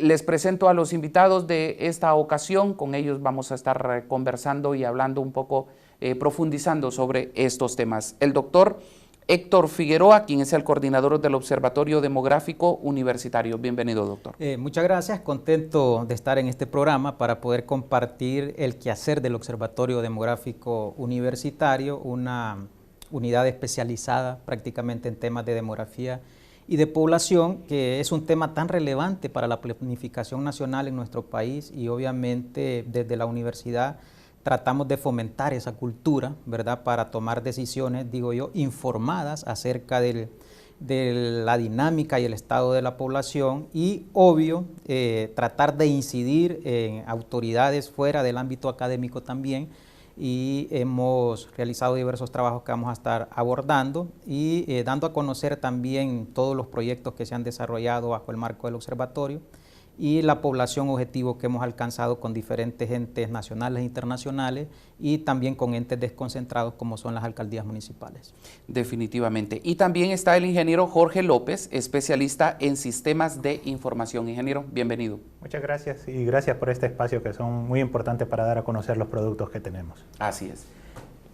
Les presento a los invitados de esta ocasión. Con ellos vamos a estar conversando y hablando un poco, profundizando sobre estos temas. El doctor Héctor Figueroa, quien es el coordinador del Observatorio Demográfico Universitario. Bienvenido, doctor. Muchas gracias, contento de estar en este programa para poder compartir el quehacer del Observatorio Demográfico Universitario, una unidad especializada prácticamente en temas de demografía y de población, que es un tema tan relevante para la planificación nacional en nuestro país, y obviamente desde la universidad tratamos de fomentar esa cultura, ¿verdad?, para tomar decisiones, digo yo, informadas acerca de la dinámica y el estado de la población, y obvio, tratar de incidir en autoridades fuera del ámbito académico también, y hemos realizado diversos trabajos que vamos a estar abordando y dando a conocer también todos los proyectos que se han desarrollado bajo el marco del observatorio y la población objetivo que hemos alcanzado con diferentes entes nacionales e internacionales, y también con entes desconcentrados como son las alcaldías municipales. Definitivamente. Y también está el ingeniero Jorge López, especialista en sistemas de información. Ingeniero, bienvenido. Muchas gracias, y gracias por este espacio, que son muy importantes para dar a conocer los productos que tenemos. Así es.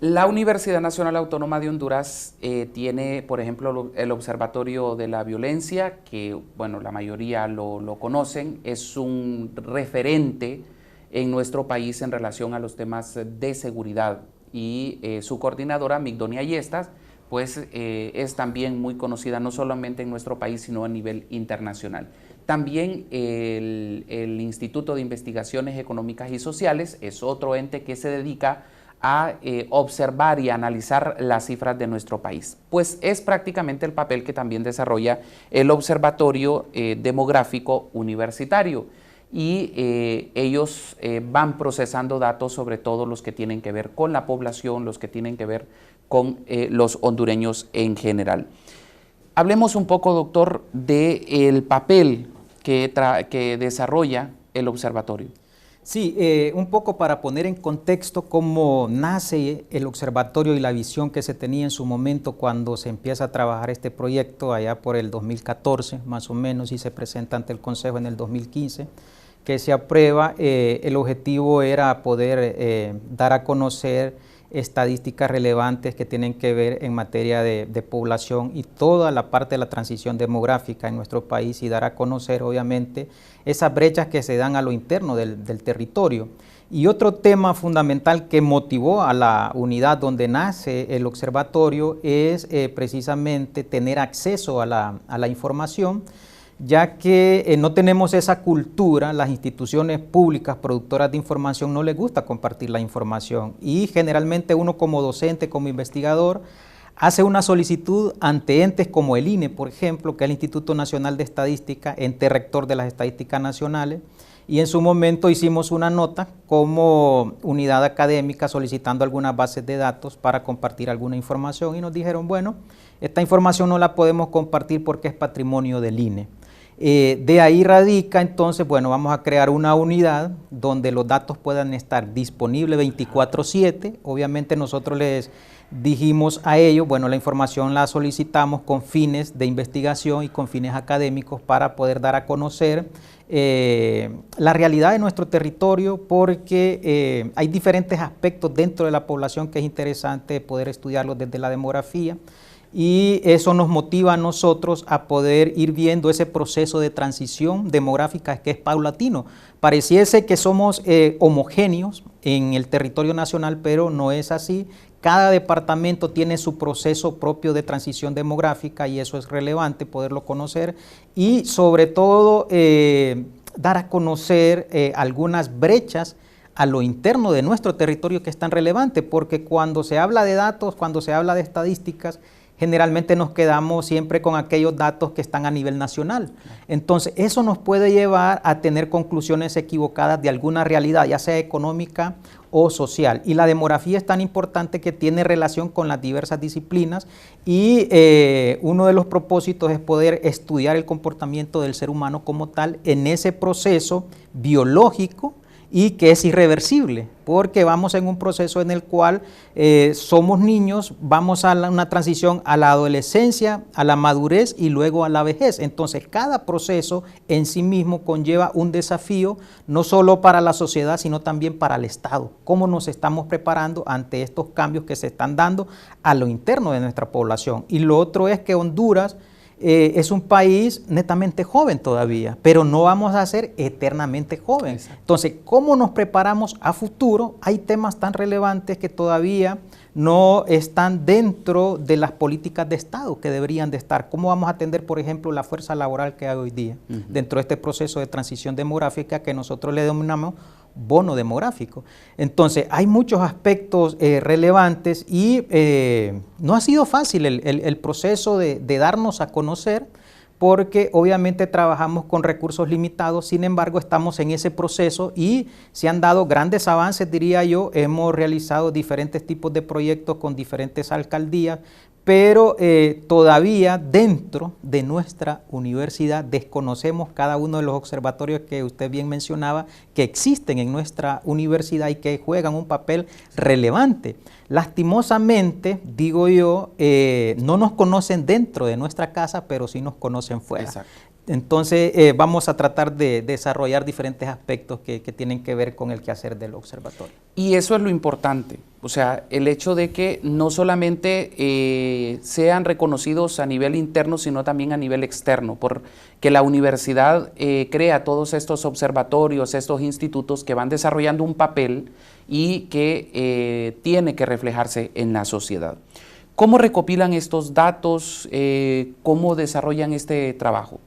La Universidad Nacional Autónoma de Honduras tiene, por ejemplo, el Observatorio de la Violencia, que, bueno, la mayoría lo conocen, es un referente en nuestro país en relación a los temas de seguridad, y su coordinadora, Migdonia Yestas, pues es también muy conocida no solamente en nuestro país, sino a nivel internacional. También el Instituto de Investigaciones Económicas y Sociales es otro ente que se dedica a observar y analizar las cifras de nuestro país. Pues es prácticamente el papel que también desarrolla el Observatorio Demográfico Universitario, y ellos van procesando datos, sobre todo los que tienen que ver con la población, los que tienen que ver con los hondureños en general. Hablemos un poco, doctor, del papel que desarrolla el observatorio. Sí, un poco para poner en contexto cómo nace el observatorio y la visión que se tenía en su momento cuando se empieza a trabajar este proyecto allá por el 2014 más o menos, y se presenta ante el Consejo en el 2015, que se aprueba. El objetivo era poder dar a conocer estadísticas relevantes que tienen que ver en materia de población y toda la parte de la transición demográfica en nuestro país, y dar a conocer obviamente esas brechas que se dan a lo interno del territorio. Y otro tema fundamental que motivó a la unidad donde nace el observatorio es precisamente tener acceso a la información, ya que no tenemos esa cultura. Las instituciones públicas productoras de información no les gusta compartir la información, y generalmente uno como docente, como investigador, hace una solicitud ante entes como el INE, por ejemplo, que es el Instituto Nacional de Estadística, ente rector de las estadísticas nacionales, y en su momento hicimos una nota como unidad académica solicitando algunas bases de datos para compartir alguna información, y nos dijeron, bueno, esta información no la podemos compartir porque es patrimonio del INE. De ahí radica entonces, bueno, vamos a crear una unidad donde los datos puedan estar disponibles 24/7. Obviamente nosotros les dijimos a ellos, bueno, la información la solicitamos con fines de investigación y con fines académicos para poder dar a conocer la realidad de nuestro territorio, porque hay diferentes aspectos dentro de la población que es interesante poder estudiarlos desde la demografía. Y eso nos motiva a nosotros a poder ir viendo ese proceso de transición demográfica que es paulatino. Pareciese que somos homogéneos en el territorio nacional, pero no es así. Cada departamento tiene su proceso propio de transición demográfica, y eso es relevante poderlo conocer, y sobre todo dar a conocer algunas brechas a lo interno de nuestro territorio que es tan relevante, porque cuando se habla de datos, cuando se habla de estadísticas, generalmente nos quedamos siempre con aquellos datos que están a nivel nacional. Entonces, eso nos puede llevar a tener conclusiones equivocadas de alguna realidad, ya sea económica o social. Y la demografía es tan importante que tiene relación con las diversas disciplinas, y uno de los propósitos es poder estudiar el comportamiento del ser humano como tal en ese proceso biológico y que es irreversible, porque vamos en un proceso en el cual somos niños, vamos a una transición a la adolescencia, a la madurez y luego a la vejez. Entonces, cada proceso en sí mismo conlleva un desafío, no solo para la sociedad, sino también para el Estado. ¿Cómo nos estamos preparando ante estos cambios que se están dando a lo interno de nuestra población? Y lo otro es que Honduras es un país netamente joven todavía, pero no vamos a ser eternamente jóvenes. Exacto. Entonces, ¿cómo nos preparamos a futuro? Hay temas tan relevantes que todavía no están dentro de las políticas de Estado que deberían de estar. ¿Cómo vamos a atender, por ejemplo, la fuerza laboral que hay hoy día dentro de este proceso de transición demográfica que nosotros le denominamos bono demográfico? Entonces, hay muchos aspectos relevantes y no ha sido fácil el proceso de darnos a conocer, porque obviamente trabajamos con recursos limitados. Sin embargo, estamos en ese proceso y se han dado grandes avances, diría yo. Hemos realizado diferentes tipos de proyectos con diferentes alcaldías, pero todavía dentro de nuestra universidad desconocemos cada uno de los observatorios que usted bien mencionaba, que existen en nuestra universidad y que juegan un papel relevante. Lastimosamente, digo yo, no nos conocen dentro de nuestra casa, pero sí nos conocen fuera. Exacto. Entonces, vamos a tratar de desarrollar diferentes aspectos que tienen que ver con el quehacer del observatorio. Y eso es lo importante, o sea, el hecho de que no solamente sean reconocidos a nivel interno, sino también a nivel externo, porque la universidad crea todos estos observatorios, estos institutos que van desarrollando un papel y que tiene que reflejarse en la sociedad. ¿Cómo recopilan estos datos? ¿Cómo desarrollan este trabajo?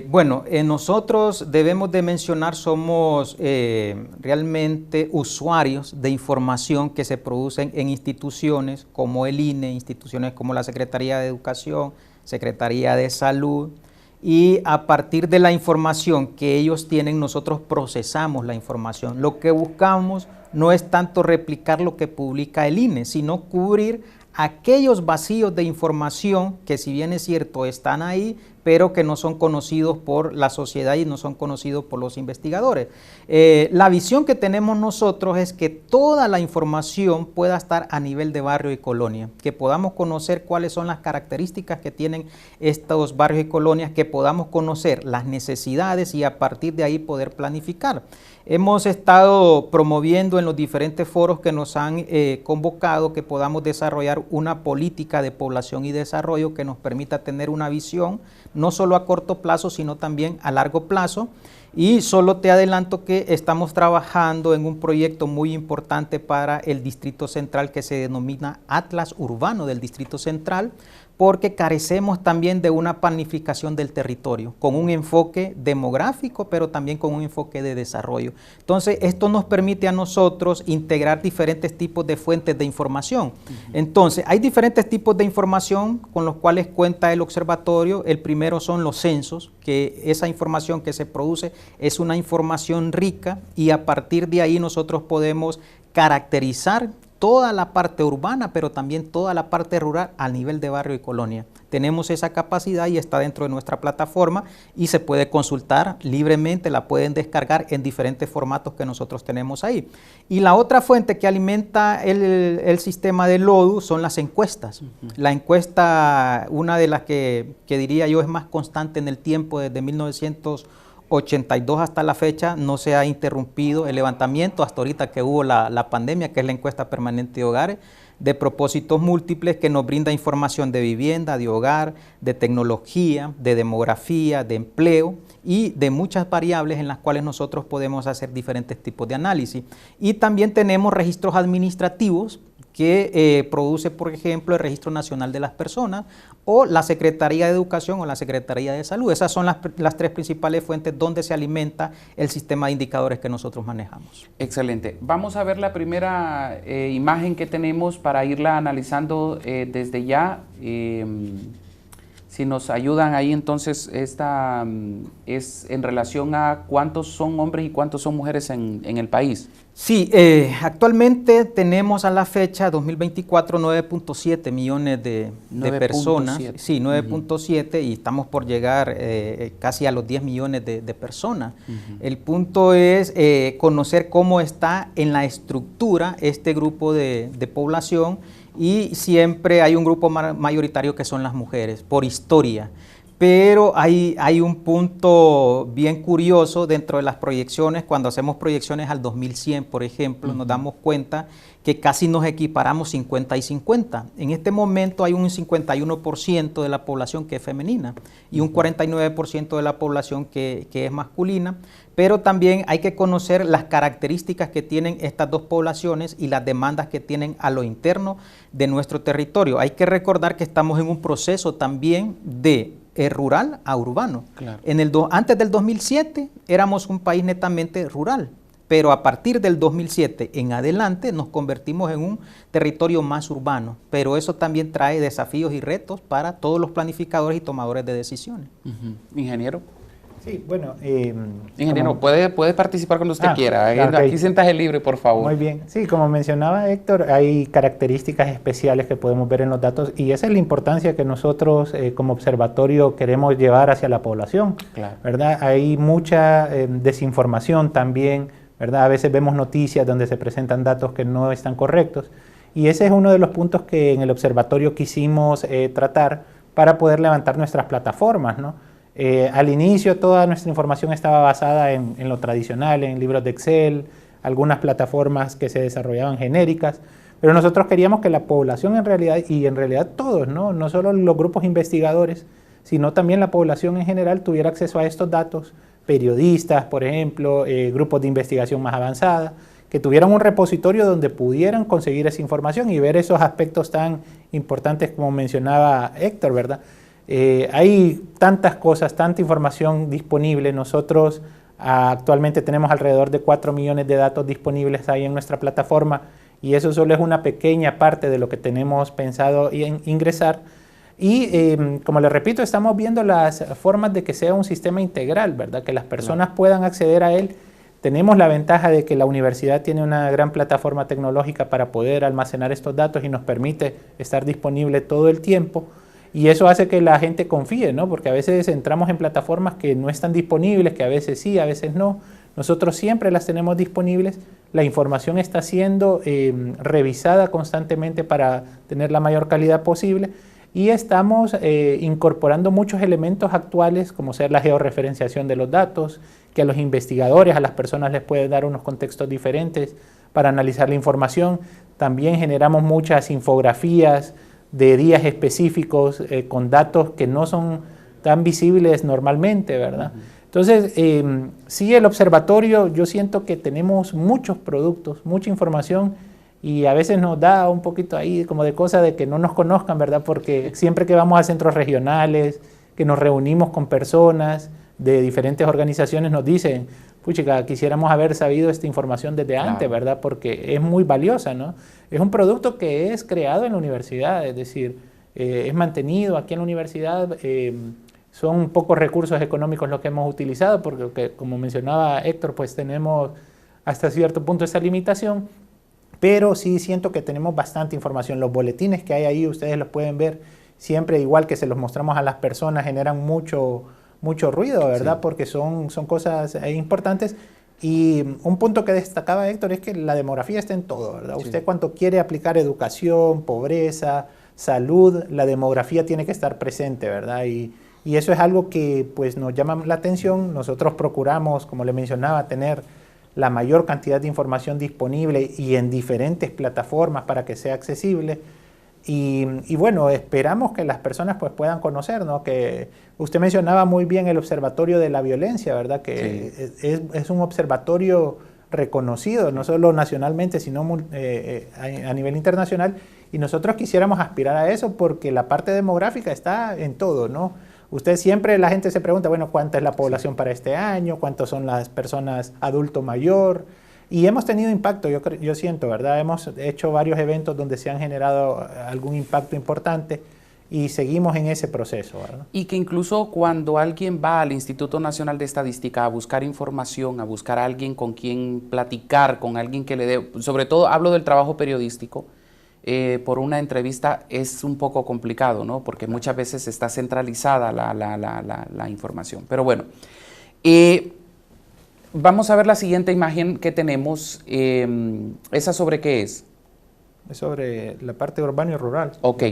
Bueno, nosotros debemos de mencionar, somos realmente usuarios de información que se producen en instituciones como el INE, instituciones como la Secretaría de Educación, Secretaría de Salud, y a partir de la información que ellos tienen, nosotros procesamos la información. Lo que buscamos no es tanto replicar lo que publica el INE, sino cubrir aquellos vacíos de información que, si bien es cierto, están ahí, pero que no son conocidos por la sociedad y no son conocidos por los investigadores. La visión que tenemos nosotros es que toda la información pueda estar a nivel de barrio y colonia, que podamos conocer cuáles son las características que tienen estos barrios y colonias, que podamos conocer las necesidades y a partir de ahí poder planificar. Hemos estado promoviendo en los diferentes foros que nos han convocado que podamos desarrollar una política de población y desarrollo que nos permita tener una visión no solo a corto plazo, sino también a largo plazo. Y solo te adelanto que estamos trabajando en un proyecto muy importante para el Distrito Central que se denomina Atlas Urbano del Distrito Central, porque carecemos también de una planificación del territorio, con un enfoque demográfico, pero también con un enfoque de desarrollo. Entonces, esto nos permite a nosotros integrar diferentes tipos de fuentes de información. Entonces, hay diferentes tipos de información con los cuales cuenta el observatorio. El primero son los censos, que esa información que se produce es una información rica y a partir de ahí nosotros podemos caracterizar toda la parte urbana, pero también toda la parte rural a nivel de barrio y colonia. Tenemos esa capacidad y está dentro de nuestra plataforma y se puede consultar libremente, la pueden descargar en diferentes formatos que nosotros tenemos ahí. Y la otra fuente que alimenta el sistema de LODU son las encuestas. La encuesta, una de las que diría yo es más constante en el tiempo, desde 1982 hasta la fecha, no se ha interrumpido el levantamiento hasta ahorita que hubo la pandemia, que es la encuesta permanente de hogares, de propósitos múltiples que nos brinda información de vivienda, de hogar, de tecnología, de demografía, de empleo y de muchas variables en las cuales nosotros podemos hacer diferentes tipos de análisis. Y también tenemos registros administrativos que produce, por ejemplo, el Registro Nacional de las Personas o la Secretaría de Educación o la Secretaría de Salud. Esas son las tres principales fuentes donde se alimenta el sistema de indicadores que nosotros manejamos. Excelente. Vamos a ver la primera imagen que tenemos para irla analizando desde ya. Si Si nos ayudan ahí, entonces, esta es en relación a cuántos son hombres y cuántos son mujeres en el país. Sí, actualmente tenemos a la fecha 2024 9.7 millones de personas. Sí, 9.7 y estamos por llegar casi a los 10 millones de personas. El punto es conocer cómo está en la estructura este grupo de población, y siempre hay un grupo mayoritario que son las mujeres, por historia. Pero hay un punto bien curioso dentro de las proyecciones. Cuando hacemos proyecciones al 2100, por ejemplo, nos damos cuenta que casi nos equiparamos 50 y 50. En este momento hay un 51% de la población que es femenina y un 49% de la población que es masculina, pero también hay que conocer las características que tienen estas dos poblaciones y las demandas que tienen a lo interno de nuestro territorio. Hay que recordar que estamos en un proceso también de rural a urbano. Claro. Antes del 2007 éramos un país netamente rural, pero a partir del 2007 en adelante nos convertimos en un territorio más urbano, pero eso también trae desafíos y retos para todos los planificadores y tomadores de decisiones. Ingeniero. Sí, bueno. Ingeniero, puede participar cuando usted quiera. Claro, aquí siéntase libre, por favor. Muy bien. Sí, como mencionaba Héctor, hay características especiales que podemos ver en los datos y esa es la importancia que nosotros como observatorio queremos llevar hacia la población. Claro. ¿Verdad? Hay mucha desinformación también, ¿verdad? A veces vemos noticias donde se presentan datos que no están correctos y ese es uno de los puntos que en el observatorio quisimos tratar para poder levantar nuestras plataformas, ¿no? Al inicio toda nuestra información estaba basada en lo tradicional, en libros de Excel, algunas plataformas que se desarrollaban genéricas, pero nosotros queríamos que la población en realidad todos, no solo los grupos investigadores, sino también la población en general tuviera acceso a estos datos, periodistas, por ejemplo, grupos de investigación más avanzada, que tuvieran un repositorio donde pudieran conseguir esa información y ver esos aspectos tan importantes como mencionaba Héctor, ¿verdad? Hay tantas cosas, tanta información disponible. Nosotros actualmente tenemos alrededor de 4 millones de datos disponibles ahí en nuestra plataforma y eso solo es una pequeña parte de lo que tenemos pensado ingresar. Y como les repito, estamos viendo las formas de que sea un sistema integral, ¿verdad? Que las personas puedan acceder a él. Tenemos la ventaja de que la universidad tiene una gran plataforma tecnológica para poder almacenar estos datos y nos permite estar disponible todo el tiempo. Y eso hace que la gente confíe, ¿no? Porque a veces entramos en plataformas que no están disponibles, que a veces sí, a veces no. Nosotros siempre las tenemos disponibles. La información está siendo revisada constantemente para tener la mayor calidad posible. Y estamos incorporando muchos elementos actuales, como ser la georreferenciación de los datos, que a los investigadores, a las personas les puede dar unos contextos diferentes para analizar la información. También generamos muchas infografías de días específicos con datos que no son tan visibles normalmente, ¿verdad? Entonces, sí, el observatorio, yo siento que tenemos muchos productos, mucha información y a veces nos da un poquito ahí como de cosa de que no nos conozcan, ¿verdad? Porque siempre que vamos a centros regionales, que nos reunimos con personas de diferentes organizaciones, nos dicen, puchica, quisiéramos haber sabido esta información desde antes, ¿verdad? Porque es muy valiosa, ¿no? Es un producto que es creado en la universidad, es decir, es mantenido aquí en la universidad, son pocos recursos económicos los que hemos utilizado, porque como mencionaba Héctor, pues tenemos hasta cierto punto esa limitación, pero sí siento que tenemos bastante información. Los boletines que hay ahí, ustedes los pueden ver, siempre igual que se los mostramos a las personas, generan mucho ruido, ¿verdad? Sí. Porque son cosas importantes. Y un punto que destacaba Héctor es que la demografía está en todo, ¿verdad? Sí. Usted cuando quiere aplicar educación, pobreza, salud, la demografía tiene que estar presente, ¿verdad? Y eso es algo que pues nos llama la atención. Nosotros procuramos, como le mencionaba, tener la mayor cantidad de información disponible y en diferentes plataformas para que sea accesible. Y bueno, esperamos que las personas pues puedan conocer, ¿no? Que usted mencionaba muy bien el Observatorio de la Violencia, ¿verdad? Que sí. es un observatorio reconocido, no solo nacionalmente, sino a nivel internacional. Y nosotros quisiéramos aspirar a eso porque la parte demográfica está en todo, ¿no? Usted siempre, la gente se pregunta, bueno, ¿cuánta es la población para este año? ¿Cuántas son las personas adulto mayor? Y hemos tenido impacto, yo siento, ¿verdad? Hemos hecho varios eventos donde se han generado algún impacto importante y seguimos en ese proceso, ¿verdad? Y que incluso cuando alguien va al Instituto Nacional de Estadística a buscar información, a buscar a alguien con quien platicar, con alguien que le dé, sobre todo hablo del trabajo periodístico, por una entrevista es un poco complicado, ¿no? Porque muchas veces está centralizada la información. Pero bueno, vamos a ver la siguiente imagen que tenemos. ¿Esa sobre qué es? Es sobre la parte urbana y rural. Ok,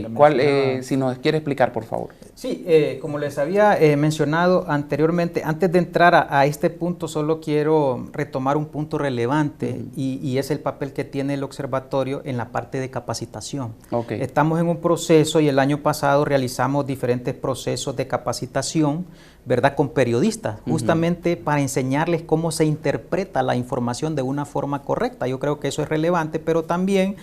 si nos quiere explicar, por favor. Sí, como les había mencionado anteriormente, antes de entrar a este punto, solo quiero retomar un punto relevante y es el papel que tiene el observatorio en la parte de capacitación. Okay. Estamos en un proceso y el año pasado realizamos diferentes procesos de capacitación, ¿verdad?, con periodistas, justamente para enseñarles cómo se interpreta la información de una forma correcta. Yo creo que eso es relevante, pero también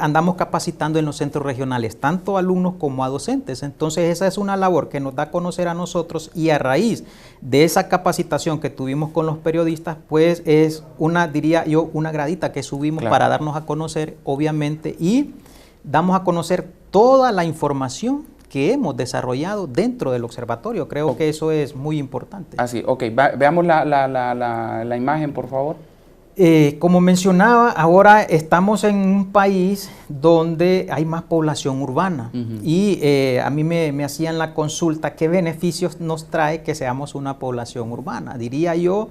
andamos capacitando en los centros regionales, tanto a alumnos como a docentes. Entonces esa es una labor que nos da a conocer a nosotros y a raíz de esa capacitación que tuvimos con los periodistas, pues es una, diría yo, una gradita que subimos para darnos a conocer, obviamente, y damos a conocer toda la información que hemos desarrollado dentro del observatorio. Creo que eso es muy importante. Así, ok. Veamos la imagen, por favor. Como mencionaba, ahora estamos en un país donde hay más población urbana y a mí me hacían la consulta, ¿qué beneficios nos trae que seamos una población urbana? Diría yo,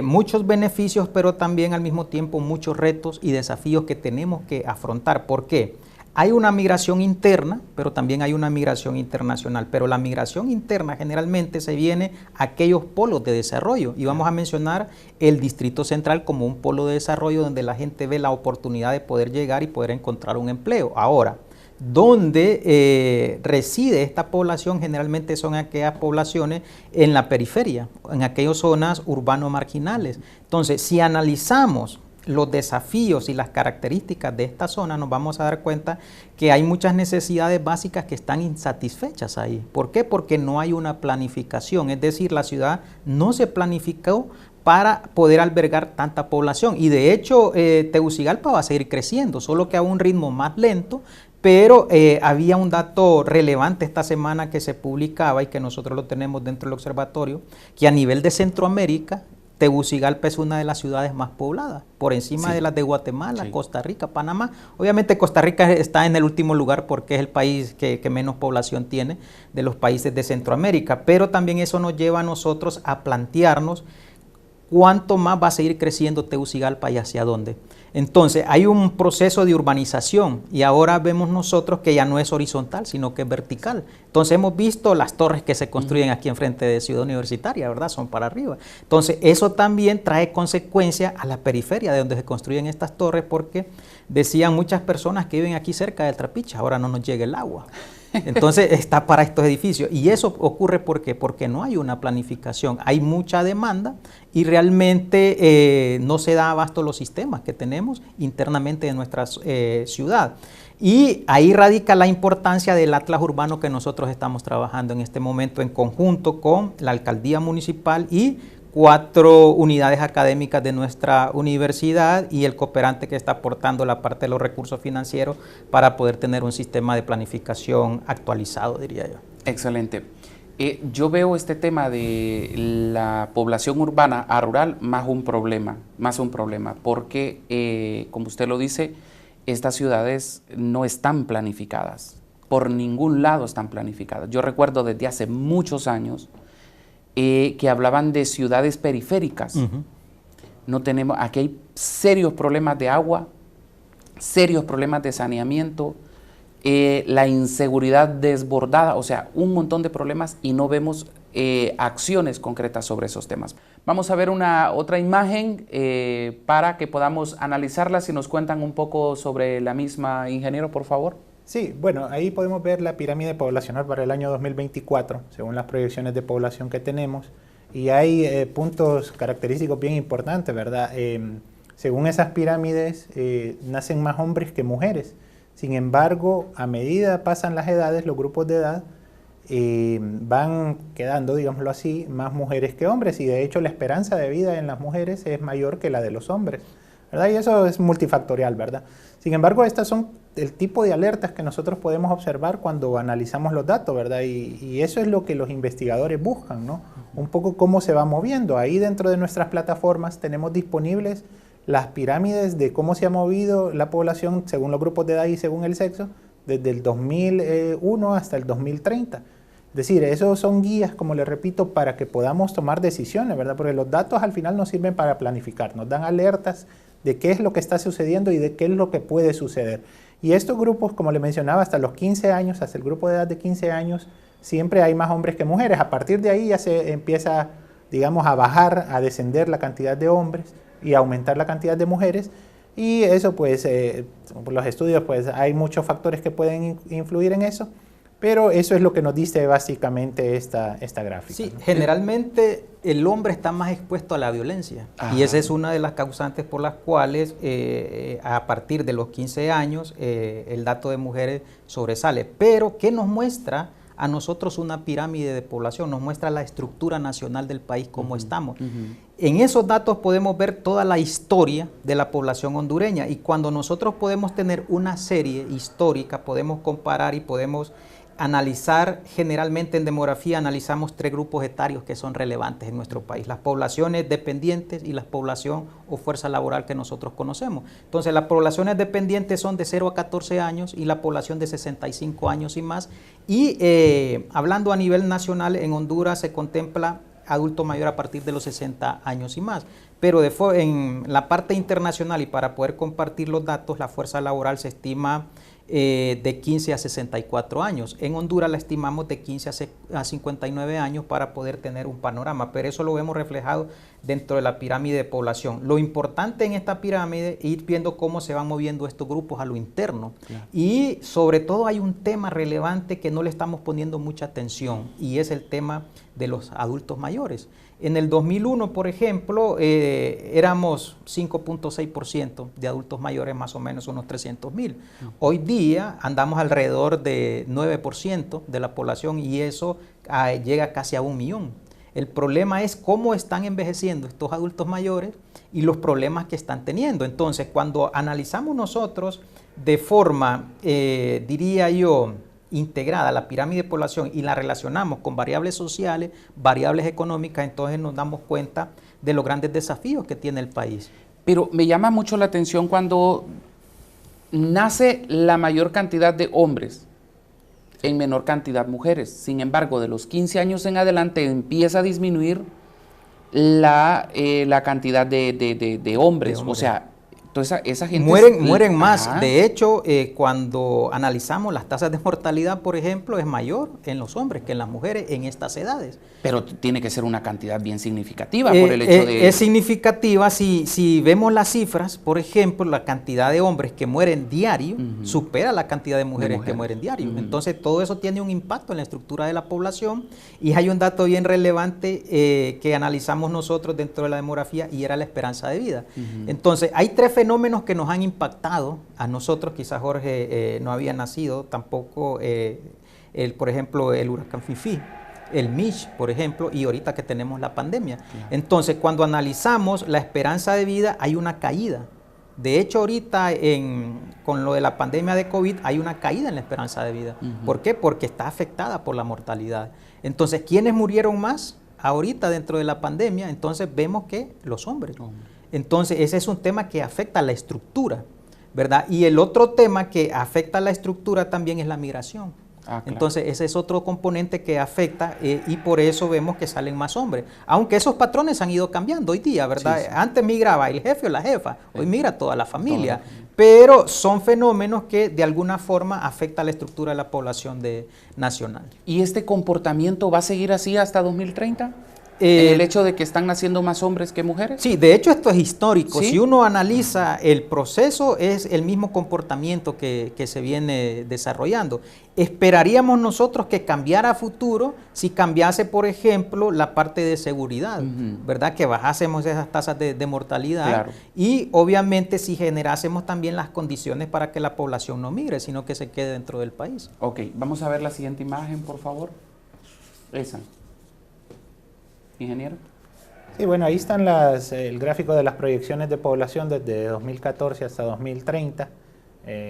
muchos beneficios, pero también al mismo tiempo muchos retos y desafíos que tenemos que afrontar. ¿Por qué? Hay una migración interna, pero también hay una migración internacional. Pero la migración interna generalmente se viene a aquellos polos de desarrollo. Y vamos a mencionar el Distrito Central como un polo de desarrollo donde la gente ve la oportunidad de poder llegar y poder encontrar un empleo. Ahora, donde reside esta población generalmente son aquellas poblaciones en la periferia, en aquellas zonas urbano-marginales. Entonces, si analizamos los desafíos y las características de esta zona, nos vamos a dar cuenta que hay muchas necesidades básicas que están insatisfechas ahí. ¿Por qué? Porque no hay una planificación, es decir, la ciudad no se planificó para poder albergar tanta población. Y de hecho, Tegucigalpa va a seguir creciendo, solo que a un ritmo más lento, pero había un dato relevante esta semana que se publicaba y que nosotros lo tenemos dentro del observatorio, que a nivel de Centroamérica, Tegucigalpa es una de las ciudades más pobladas, por encima de las de Guatemala, Costa Rica, Panamá. Obviamente Costa Rica está en el último lugar porque es el país que menos población tiene de los países de Centroamérica, pero también eso nos lleva a nosotros a plantearnos cuánto más va a seguir creciendo Tegucigalpa y hacia dónde. Entonces, hay un proceso de urbanización y ahora vemos nosotros que ya no es horizontal, sino que es vertical. Entonces, hemos visto las torres que se construyen aquí enfrente de Ciudad Universitaria, ¿verdad? Son para arriba. Entonces, eso también trae consecuencia a la periferia de donde se construyen estas torres, porque decían muchas personas que viven aquí cerca del Trapiche, ahora no nos llega el agua. Entonces está para estos edificios y eso ocurre ¿por qué? Porque no hay una planificación, hay mucha demanda y realmente no se da abasto los sistemas que tenemos internamente en nuestra ciudad. Y ahí radica la importancia del Atlas Urbano que nosotros estamos trabajando en este momento en conjunto con la Alcaldía Municipal y 4 unidades académicas de nuestra universidad y el cooperante que está aportando la parte de los recursos financieros para poder tener un sistema de planificación actualizado, diría yo. Excelente. Yo veo este tema de la población urbana a rural más un problema, porque, como usted lo dice, estas ciudades no están planificadas, por ningún lado están planificadas. Yo recuerdo desde hace muchos años que hablaban de ciudades periféricas. No tenemos, aquí hay serios problemas de agua, serios problemas de saneamiento, la inseguridad desbordada, o sea, un montón de problemas y no vemos acciones concretas sobre esos temas. Vamos a ver otra imagen para que podamos analizarla, si nos cuentan un poco sobre la misma, ingeniero, por favor. Sí, bueno, ahí podemos ver la pirámide poblacional para el año 2024, según las proyecciones de población que tenemos, y hay puntos característicos bien importantes, ¿verdad? Según esas pirámides, nacen más hombres que mujeres. Sin embargo, a medida pasan las edades, los grupos de edad, van quedando, digámoslo así, más mujeres que hombres, y de hecho la esperanza de vida en las mujeres es mayor que la de los hombres. ¿verdad? Y eso es multifactorial, ¿verdad? Sin embargo, estas son el tipo de alertas que nosotros podemos observar cuando analizamos los datos, ¿verdad? Y eso es lo que los investigadores buscan, ¿no? Un poco cómo se va moviendo. Ahí dentro de nuestras plataformas tenemos disponibles las pirámides de cómo se ha movido la población según los grupos de edad y según el sexo, desde el 2001 hasta el 2030. Es decir, esos son guías, como les repito, para que podamos tomar decisiones, ¿verdad? Porque los datos al final nos sirven para planificar, nos dan alertas de qué es lo que está sucediendo y de qué es lo que puede suceder. Y estos grupos, como le mencionaba, hasta los 15 años, hasta el grupo de edad de 15 años, siempre hay más hombres que mujeres. A partir de ahí ya se empieza, digamos, a bajar, a descender la cantidad de hombres y a aumentar la cantidad de mujeres. Y eso, pues, por los estudios, pues, hay muchos factores que pueden influir en eso. Pero eso es lo que nos dice básicamente esta gráfica. Sí, ¿no? Generalmente el hombre está más expuesto a la violencia. Ajá. Y esa es una de las causantes por las cuales a partir de los 15 años el dato de mujeres sobresale. Pero, ¿qué nos muestra a nosotros una pirámide de población? Nos muestra la estructura nacional del país, cómo estamos. En esos datos podemos ver toda la historia de la población hondureña. Y cuando nosotros podemos tener una serie histórica, podemos comparar y podemos analizar, generalmente en demografía analizamos 3 grupos etarios que son relevantes en nuestro país: las poblaciones dependientes y la población o fuerza laboral que nosotros conocemos. Entonces, las poblaciones dependientes son de 0 a 14 años y la población de 65 años y más. Y hablando a nivel nacional, en Honduras se contempla adulto mayor a partir de los 60 años y más. Pero en la parte internacional, y para poder compartir los datos, la fuerza laboral se estima de 15 a 64 años. En Honduras la estimamos de 15 a 59 años para poder tener un panorama, pero eso lo vemos reflejado dentro de la pirámide de población. Lo importante en esta pirámide es ir viendo cómo se van moviendo estos grupos a lo interno. Claro. Y sobre todo hay un tema relevante que no le estamos poniendo mucha atención, y es el tema de los adultos mayores. En el 2001, por ejemplo, éramos 5.6% de adultos mayores, más o menos unos 300,000. Hoy día andamos alrededor de 9% de la población, y eso llega casi a 1 millón. El problema es cómo están envejeciendo estos adultos mayores y los problemas que están teniendo. Entonces, cuando analizamos nosotros de forma, diría yo, integrada la pirámide de población y la relacionamos con variables sociales, variables económicas, entonces nos damos cuenta de los grandes desafíos que tiene el país. Pero me llama mucho la atención cuando nace la mayor cantidad de hombres, en menor cantidad mujeres. Sin embargo, de los 15 años en adelante empieza a disminuir la cantidad de hombres. O sea, entonces esa gente mueren más. Ajá. De hecho, cuando analizamos las tasas de mortalidad, por ejemplo, es mayor en los hombres que en las mujeres en estas edades. Pero tiene que ser una cantidad bien significativa por el hecho de... Es significativa si vemos las cifras. Por ejemplo, la cantidad de hombres que mueren diario supera la cantidad de mujeres que mueren diario. Entonces, todo eso tiene un impacto en la estructura de la población, y hay un dato bien relevante que analizamos nosotros dentro de la demografía, y era la esperanza de vida. Entonces, hay 3 fenómenos que nos han impactado a nosotros. Quizás Jorge no había nacido tampoco, por ejemplo, el huracán Fifi, el Mitch, por ejemplo, y ahorita que tenemos la pandemia. Claro. Entonces, cuando analizamos la esperanza de vida, hay una caída. De hecho, ahorita con lo de la pandemia de COVID hay una caída en la esperanza de vida. ¿Por qué? Porque está afectada por la mortalidad. Entonces, ¿quiénes murieron más ahorita dentro de la pandemia? Entonces, vemos que los hombres. Entonces, ese es un tema que afecta a la estructura, ¿verdad? Y el otro tema que afecta a la estructura también es la migración. Claro. Entonces, ese es otro componente que afecta, y por eso vemos que salen más hombres. Aunque esos patrones han ido cambiando hoy día, ¿verdad? Sí, sí. Antes migraba el jefe o la jefa, hoy migra toda la familia. Pero son fenómenos que de alguna forma afectan la estructura de la población nacional. ¿Y este comportamiento va a seguir así hasta 2030? ¿El hecho de que están naciendo más hombres que mujeres? Sí, de hecho esto es histórico. ¿Sí? Si uno analiza el proceso, es el mismo comportamiento que se viene desarrollando. Esperaríamos nosotros que cambiara a futuro si cambiase, por ejemplo, la parte de seguridad, ¿verdad? Que bajásemos esas tasas de mortalidad. Claro. Y obviamente si generásemos también las condiciones para que la población no migre, sino que se quede dentro del país. Ok, vamos a ver la siguiente imagen, por favor. Esa. Ingeniero. Sí, bueno, ahí están el gráfico de las proyecciones de población desde 2014 hasta 2030.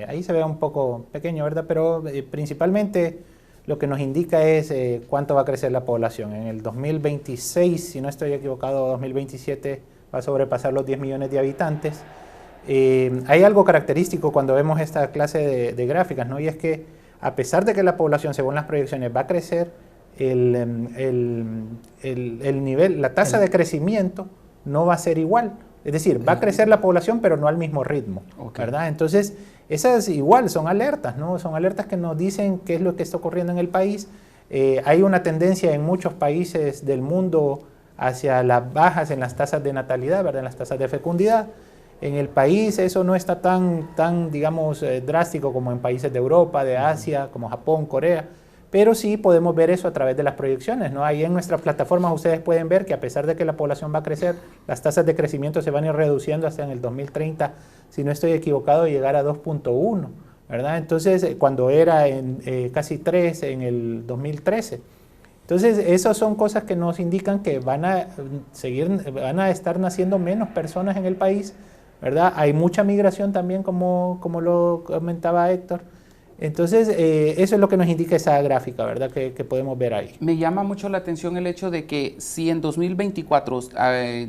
Ahí se ve un poco pequeño, ¿verdad? Pero principalmente lo que nos indica es cuánto va a crecer la población. En el 2026, si no estoy equivocado, 2027 va a sobrepasar los 10 millones de habitantes. Hay algo característico cuando vemos esta clase de gráficas, ¿no? Y es que a pesar de que la población, según las proyecciones, va a crecer, el nivel, la tasa de crecimiento no va a ser igual. Es decir, va a crecer la población, pero no al mismo ritmo, ¿verdad? Entonces, esas igual son alertas, ¿no? Son alertas que nos dicen qué es lo que está ocurriendo en el país. Hay una tendencia en muchos países del mundo hacia las bajas en las tasas de natalidad, ¿verdad? En las tasas de fecundidad. En el país eso no está tan digamos, drástico como en países de Europa, de Asia, como Japón, Corea. Pero sí podemos ver eso a través de las proyecciones, ¿no? Ahí en nuestras plataformas ustedes pueden ver que a pesar de que la población va a crecer, las tasas de crecimiento se van a ir reduciendo hasta en el 2030, si no estoy equivocado, llegar a 2.1, ¿verdad? Entonces, cuando era en casi 3 en el 2013. Entonces, esas son cosas que nos indican que van a estar naciendo menos personas en el país, ¿verdad? Hay mucha migración también, como lo comentaba Héctor. Entonces, eso es lo que nos indica esa gráfica, ¿verdad? Que podemos ver ahí. Me llama mucho la atención el hecho de que si en 2024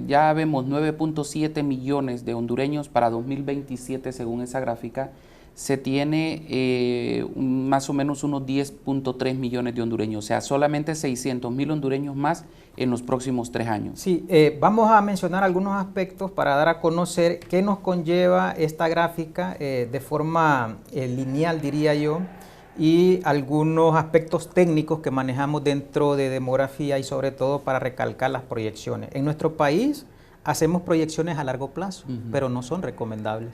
ya vemos 9.7 millones de hondureños, para 2027, según esa gráfica, se tiene más o menos unos 10.3 millones de hondureños, o sea, solamente 600,000 hondureños más en los próximos 3 años. Sí, vamos a mencionar algunos aspectos para dar a conocer qué nos conlleva esta gráfica de forma lineal, diría yo, y algunos aspectos técnicos que manejamos dentro de demografía y sobre todo para recalcar las proyecciones. En nuestro país hacemos proyecciones a largo plazo, pero no son recomendables.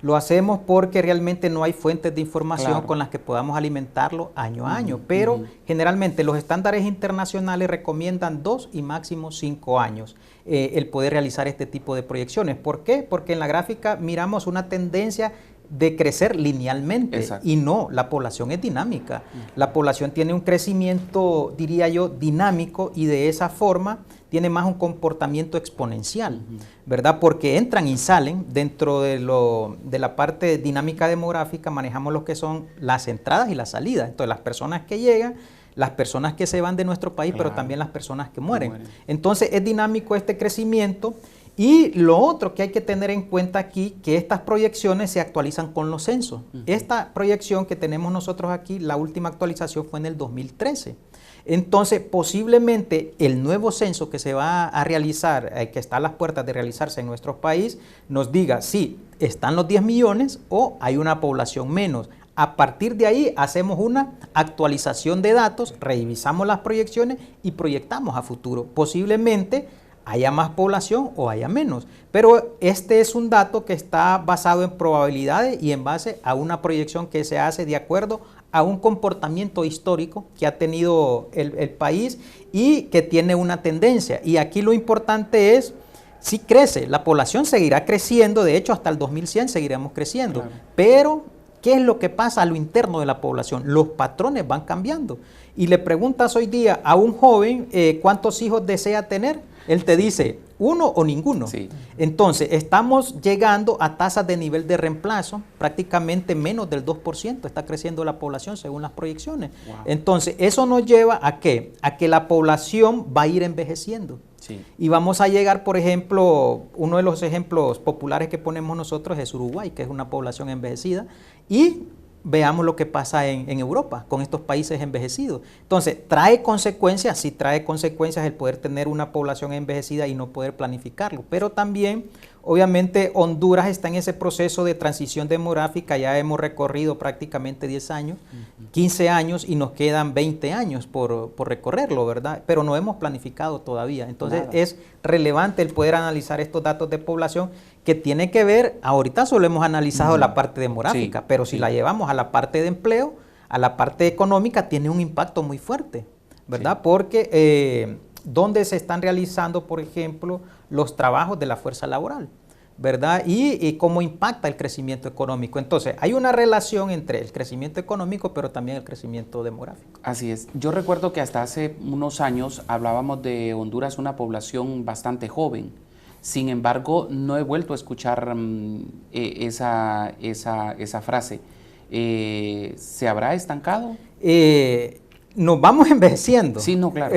Lo hacemos porque realmente no hay fuentes de información con las que podamos alimentarlo año a año, pero generalmente los estándares internacionales recomiendan 2 y máximo 5 años el poder realizar este tipo de proyecciones. ¿Por qué? Porque en la gráfica miramos una tendencia de crecer linealmente. Y no, la población es dinámica. La población tiene un crecimiento, diría yo, dinámico, y de esa forma tiene más un comportamiento exponencial, ¿verdad? Porque entran y salen dentro de la parte dinámica demográfica, manejamos lo que son las entradas y las salidas. Entonces, las personas que llegan, las personas que se van de nuestro país, pero también las personas que mueren. Entonces, es dinámico este crecimiento. Y lo otro que hay que tener en cuenta aquí, que estas proyecciones se actualizan con los censos. Esta proyección que tenemos nosotros aquí, la última actualización fue en el 2013. Entonces, posiblemente el nuevo censo que se va a realizar, que está a las puertas de realizarse en nuestro país, nos diga si están los 10 millones o hay una población menos. A partir de ahí hacemos una actualización de datos, revisamos las proyecciones y proyectamos a futuro. Posiblemente haya más población o haya menos, pero este es un dato que está basado en probabilidades y en base a una proyección que se hace de acuerdo a un comportamiento histórico que ha tenido el país y que tiene una tendencia. Y aquí lo importante es, si crece, la población seguirá creciendo, de hecho hasta el 2100 seguiremos creciendo, pero ¿qué es lo que pasa a lo interno de la población? Los patrones van cambiando. Y le preguntas hoy día a un joven cuántos hijos desea tener, él te dice 1 o ninguno. Entonces, estamos llegando a tasas de nivel de reemplazo, prácticamente menos del 2% está creciendo la población según las proyecciones. Entonces, eso nos lleva ¿a qué? A que la población va a ir envejeciendo. Y vamos a llegar, por ejemplo, uno de los ejemplos populares que ponemos nosotros es Uruguay, que es una población envejecida, y veamos lo que pasa en Europa con estos países envejecidos. Entonces, ¿trae consecuencias? Sí, trae consecuencias el poder tener una población envejecida y no poder planificarlo, pero también, obviamente, Honduras está en ese proceso de transición demográfica, ya hemos recorrido prácticamente 10 años, 15 años y nos quedan 20 años por recorrerlo, ¿verdad? Pero no hemos planificado todavía. Entonces, es relevante el poder analizar estos datos de población que tiene que ver, ahorita solo hemos analizado la parte demográfica, pero si la llevamos a la parte de empleo, a la parte económica, tiene un impacto muy fuerte, ¿verdad? Porque ¿dónde se están realizando, por ejemplo, los trabajos de la fuerza laboral? ¿verdad? Y cómo impacta el crecimiento económico. Entonces, hay una relación entre el crecimiento económico, pero también el crecimiento demográfico. Así es. Yo recuerdo que hasta hace unos años hablábamos de Honduras, una población bastante joven. Sin embargo, no he vuelto a escuchar esa frase. ¿Se habrá estancado? Nos vamos envejeciendo. Sí, no, claro.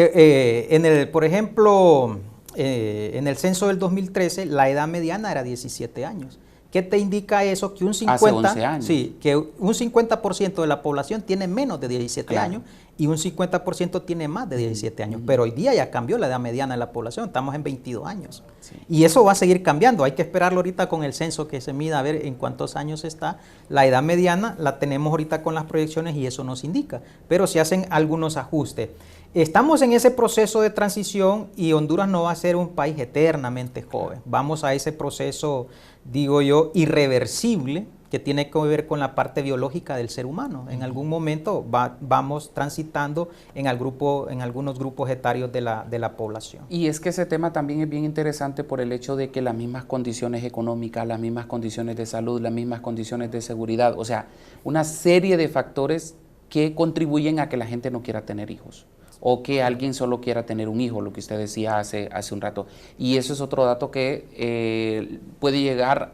Por ejemplo, en el censo del 2013, la edad mediana era 17 años. ¿Qué te indica eso? Que un 50%, hace 11 años. Sí, que un 50% de la población tiene menos de 17 años y un 50% tiene más de 17 años. Pero hoy día ya cambió la edad mediana de la población, estamos en 22 años. Sí. Y eso va a seguir cambiando, hay que esperarlo ahorita con el censo que se mida a ver en cuántos años está. La edad mediana la tenemos ahorita con las proyecciones y eso nos indica, pero se hacen algunos ajustes. Estamos en ese proceso de transición y Honduras no va a ser un país eternamente joven. Vamos a ese proceso, digo yo, irreversible que tiene que ver con la parte biológica del ser humano. En algún momento vamos transitando en algunos grupos etarios de la población. Y es que ese tema también es bien interesante por el hecho de que las mismas condiciones económicas, las mismas condiciones de salud, las mismas condiciones de seguridad, o sea, una serie de factores que contribuyen a que la gente no quiera tener hijos, o que alguien solo quiera tener un hijo, lo que usted decía hace un rato. Y eso es otro dato que puede llegar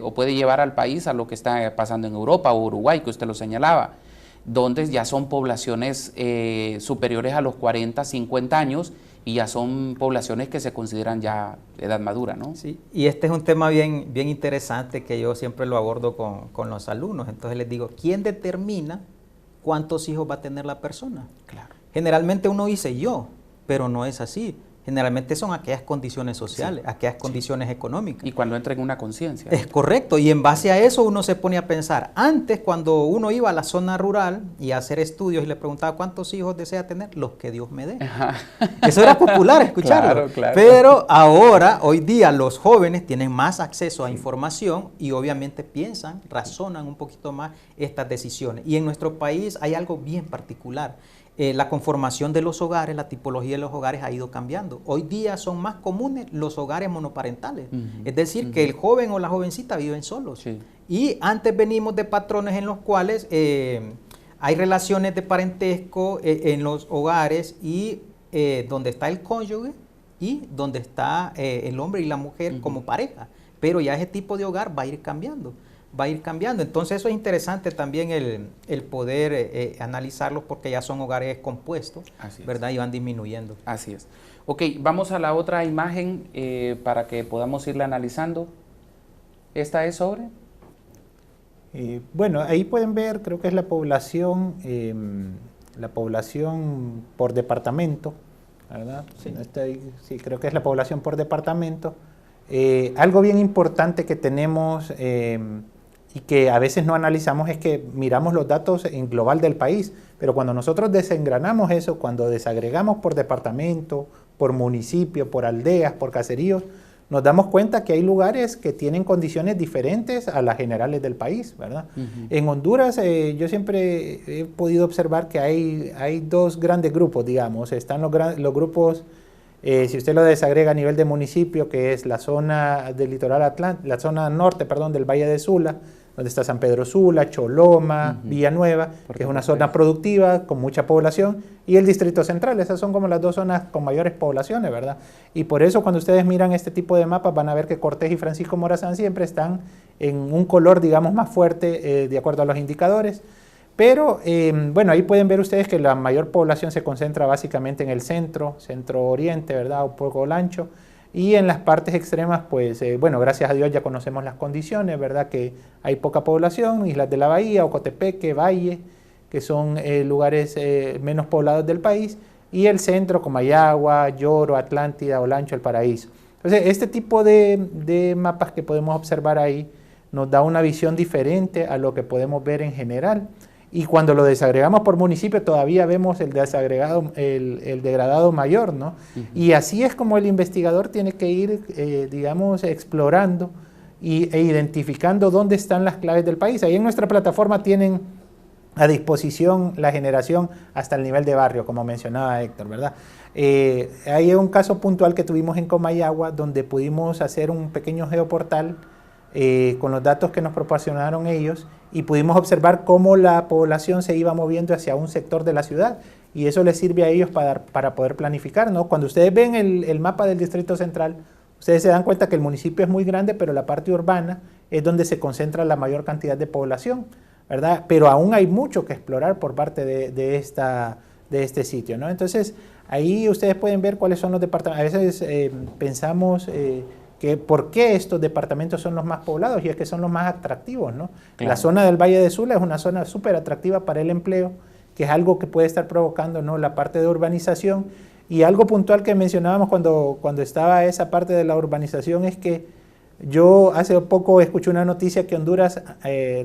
o puede llevar al país a lo que está pasando en Europa o Uruguay, que usted lo señalaba, donde ya son poblaciones superiores a los 40, 50 años y ya son poblaciones que se consideran ya edad madura, ¿no? Sí, y este es un tema bien interesante que yo siempre lo abordo con los alumnos. Entonces les digo, ¿quién determina cuántos hijos va a tener la persona? Claro. Generalmente uno dice yo, pero no es así. Generalmente son aquellas condiciones sociales, aquellas condiciones económicas. Y cuando entra en una conciencia. Es correcto, y en base a eso uno se pone a pensar. Antes, cuando uno iba a la zona rural y a hacer estudios y le preguntaba cuántos hijos desea tener, los que Dios me dé. Ajá. Eso era popular escucharlo. Claro. Pero ahora, hoy día, los jóvenes tienen más acceso a información y obviamente piensan, razonan un poquito más estas decisiones. Y en nuestro país hay algo bien particular. La conformación de los hogares, la tipología de los hogares ha ido cambiando. Hoy día son más comunes los hogares monoparentales, es decir, que el joven o la jovencita viven solos. Sí. Y antes venimos de patrones en los cuales hay relaciones de parentesco en los hogares y donde está el cónyuge y donde está el hombre y la mujer como pareja. Pero ya ese tipo de hogar va a ir cambiando. Entonces eso es interesante también el poder analizarlos porque ya son hogares compuestos, ¿verdad? Y van disminuyendo. Así es. Ok, vamos a la otra imagen para que podamos irla analizando. ¿Esta es sobre? Bueno, ahí pueden ver, creo que es la población por departamento, ¿verdad? Sí. Sí, creo que es la población por departamento. Algo bien importante que tenemos y que a veces no analizamos es que miramos los datos en global del país, pero cuando nosotros desengranamos eso, cuando desagregamos por departamento, por municipio, por aldeas, por caseríos, nos damos cuenta que hay lugares que tienen condiciones diferentes a las generales del país, ¿verdad? En Honduras yo siempre he podido observar que hay dos grandes grupos, digamos. Están los grupos, si usted lo desagrega a nivel de municipio, que es la zona del litoral atlántico, la zona norte, perdón, del Valle de Sula, donde está San Pedro Sula, Choloma, Villanueva, que es una zona productiva con mucha población, y el Distrito Central. Esas son como las dos zonas con mayores poblaciones, ¿verdad? Y por eso cuando ustedes miran este tipo de mapas van a ver que Cortés y Francisco Morazán siempre están en un color, digamos, más fuerte de acuerdo a los indicadores. Pero, bueno, ahí pueden ver ustedes que la mayor población se concentra básicamente en el centro-oriente, ¿verdad? Un poco ancho. Y en las partes extremas, pues, bueno, gracias a Dios ya conocemos las condiciones, ¿verdad? Que hay poca población, Islas de la Bahía, Ocotepeque, Valle, que son lugares menos poblados del país, y el centro, Comayagua, Lloro, Atlántida, Olancho, El Paraíso. Entonces, este tipo de mapas que podemos observar ahí nos da una visión diferente a lo que podemos ver en general. Y cuando lo desagregamos por municipio todavía vemos el degradado mayor, ¿no? Y así es como el investigador tiene que ir, digamos, explorando e identificando dónde están las claves del país. Ahí en nuestra plataforma tienen a disposición la generación hasta el nivel de barrio, como mencionaba Héctor, ¿verdad? Hay un caso puntual que tuvimos en Comayagua, donde pudimos hacer un pequeño geoportal con los datos que nos proporcionaron ellos, y pudimos observar cómo la población se iba moviendo hacia un sector de la ciudad, y eso les sirve a ellos para poder planificar, ¿no? Cuando ustedes ven el mapa del Distrito Central, ustedes se dan cuenta que el municipio es muy grande, pero la parte urbana es donde se concentra la mayor cantidad de población, ¿verdad? Pero aún hay mucho que explorar por parte de este sitio, ¿no? Entonces, ahí ustedes pueden ver cuáles son los departamentos. A veces pensamos que por qué estos departamentos son los más poblados, y es que son los más atractivos, ¿no? Claro. La zona del Valle de Sula es una zona súper atractiva para el empleo, que es algo que puede estar provocando, ¿no?, la parte de urbanización. Y algo puntual que mencionábamos cuando estaba esa parte de la urbanización es que yo hace poco escuché una noticia que Honduras,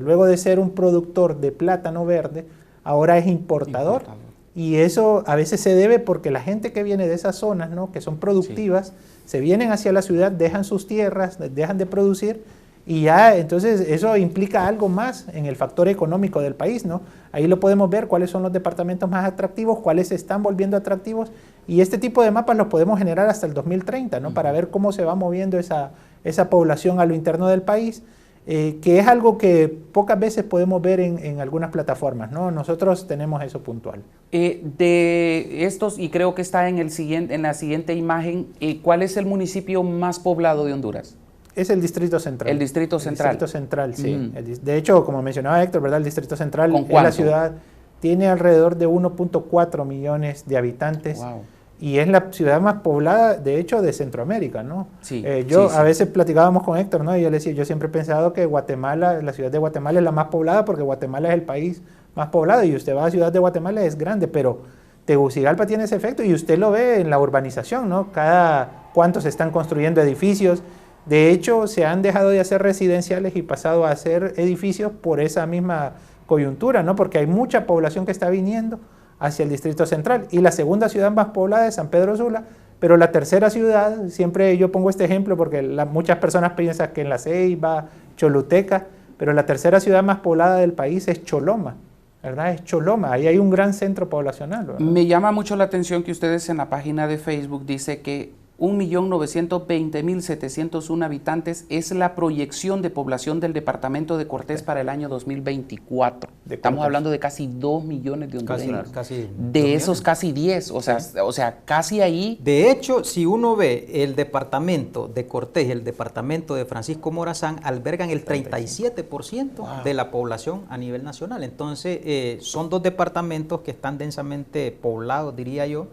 luego de ser un productor de plátano verde, ahora es importador. Y eso a veces se debe porque la gente que viene de esas zonas, ¿no?, que son productivas, se vienen hacia la ciudad, dejan sus tierras, dejan de producir, y ya entonces eso implica algo más en el factor económico del país, ¿no? Ahí lo podemos ver, cuáles son los departamentos más atractivos, cuáles se están volviendo atractivos, y este tipo de mapas los podemos generar hasta el 2030, ¿no?, para ver cómo se va moviendo esa población a lo interno del país, que es algo que pocas veces podemos ver en algunas plataformas, ¿no? Nosotros tenemos eso puntual. De estos, y creo que está en la siguiente imagen, ¿cuál es el municipio más poblado de Honduras? Es el Distrito Central. El Distrito Central. El Distrito Central, sí. De hecho, como mencionaba Héctor, ¿verdad?, el Distrito Central es la ciudad, tiene alrededor de 1.4 millones de habitantes. Wow. Y es la ciudad más poblada, de hecho, de Centroamérica, ¿no? Sí, a veces platicábamos con Héctor, ¿no? Y yo le decía, yo siempre he pensado que Guatemala, la ciudad de Guatemala es la más poblada porque Guatemala es el país más poblado, y usted va a la ciudad de Guatemala, es grande, pero Tegucigalpa tiene ese efecto, y usted lo ve en la urbanización, ¿no? Cada cuánto se están construyendo edificios. De hecho, se han dejado de hacer residenciales y pasado a hacer edificios por esa misma coyuntura, ¿no? Porque hay mucha población que está viniendo hacia el Distrito Central, y la segunda ciudad más poblada es San Pedro Sula, pero la tercera ciudad, siempre yo pongo este ejemplo porque muchas personas piensan que en La Ceiba, Choluteca, pero la tercera ciudad más poblada del país es Choloma, ¿verdad? Es Choloma, ahí hay un gran centro poblacional, ¿verdad? Me llama mucho la atención que ustedes en la página de Facebook dice que 1.920.701 habitantes es la proyección de población del departamento de Cortés para el año 2024. Estamos hablando de casi 2 millones de hondureños. Casi de esos casi 10, o sea, casi ahí. De hecho, si uno ve el departamento de Cortés y el departamento de Francisco Morazán, albergan el 37% de la población a nivel nacional. Entonces, son dos departamentos que están densamente poblados, diría yo.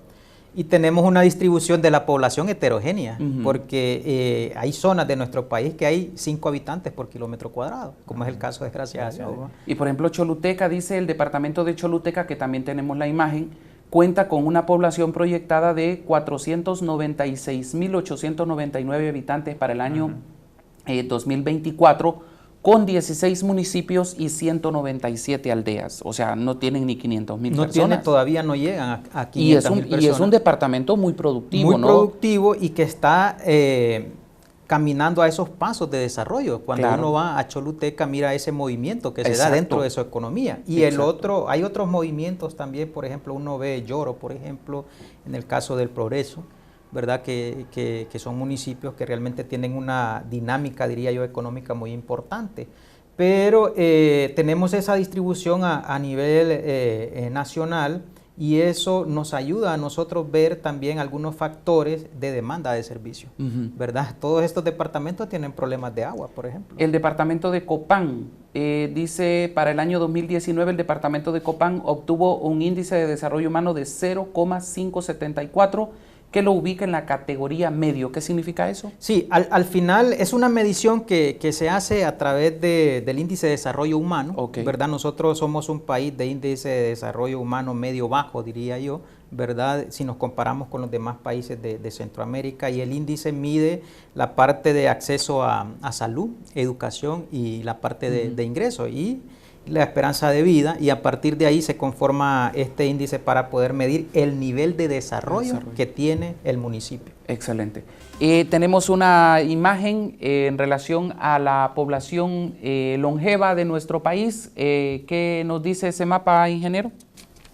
Y tenemos una distribución de la población heterogénea, porque hay zonas de nuestro país que hay 5 habitantes por kilómetro cuadrado, como es el caso de Gracias a Dios. Y por ejemplo, Choluteca, dice el departamento de Choluteca, que también tenemos la imagen, cuenta con una población proyectada de 496.899 habitantes para el año 2024, con 16 municipios y 197 aldeas, o sea, no tienen ni 500,000 personas. Todavía no llegan a 500,000 personas. Y es un departamento muy productivo, muy productivo, y que está caminando a esos pasos de desarrollo. Cuando uno va a Choluteca, mira ese movimiento que se da dentro de su economía. Y hay otros movimientos también, por ejemplo, uno ve Lloro, por ejemplo, en el caso del Progreso, ¿verdad? Que son municipios que realmente tienen una dinámica, diría yo, económica muy importante. Pero tenemos esa distribución a nivel nacional, y eso nos ayuda a nosotros ver también algunos factores de demanda de servicio, ¿verdad? Todos estos departamentos tienen problemas de agua, por ejemplo. El departamento de Copán, dice, para el año 2019 el departamento de Copán obtuvo un índice de desarrollo humano de 0,574, que lo ubica en la categoría medio. ¿Qué significa eso? Sí, al final es una medición que se hace a través del índice de desarrollo humano, ¿verdad? Nosotros somos un país de índice de desarrollo humano medio-bajo, diría yo, ¿verdad? Si nos comparamos con los demás países de Centroamérica, y el índice mide la parte de acceso a salud, educación y la parte de ingreso. Y la esperanza de vida, y a partir de ahí se conforma este índice para poder medir el nivel de desarrollo que tiene el municipio. Excelente. Tenemos una imagen en relación a la población longeva de nuestro país. ¿Qué nos dice ese mapa, ingeniero?